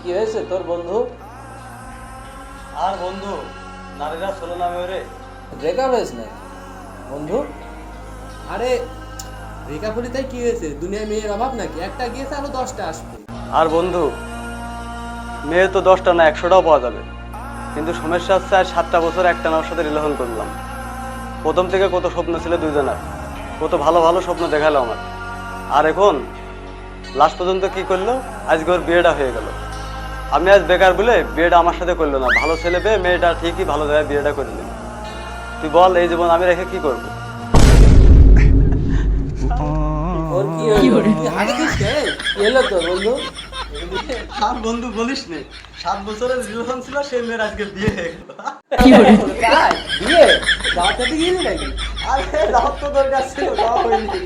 কি হয়েছে তোর বন্ধু? আর বন্ধু, নারীরা ষোলো নামে ওরে। ব্রেকআপ হয়েছে নাকি বন্ধু? আরে ব্রেকআপ হলে তাই কি হয়েছে? দুনিয়ায় মেয়ের অভাব নাকি? একটা গিয়েছে আরো 10টা আসবে। আর বন্ধু, মেয়ে তো 10টা না 100টাও পাওয়া যাবে, কিন্তু সমস্যা হচ্ছে আর 7টা বছর একটা ওর সাথে রিলেশন করলাম। প্রথম থেকে কত স্বপ্ন ছিল দুইজনের, কত ভালো ভালো স্বপ্ন দেখালো আমার। আর এখন লাস্ট পর্যন্ত কি করলো, আজকে ওর বিয়েটা হয়ে গেল। আমি আজ বেকার বলে বিয়েটা আমার সাথে করলো না, ভালো ছেলে পেয়ে মেয়েটা ঠিকই ভালো জায়গায় বিয়েটা করে নিল। তুই বল এই জীবন আমি রেখে কি করবো? ওর কি হলো? তুই হাসছিস কেন? কি হলো তোর বন্ধু? আর বন্ধু বলিস নে, 7 বছরের রিলেশন ছিল, সেই মেয়ের আজকে বিয়ে হয়ে গেল। কাজ বিয়ে দাওয়াতে গিয়েলি নাকি? আরে দাওয়াত তো দরকার ছিল, দাওয়া হয়নি।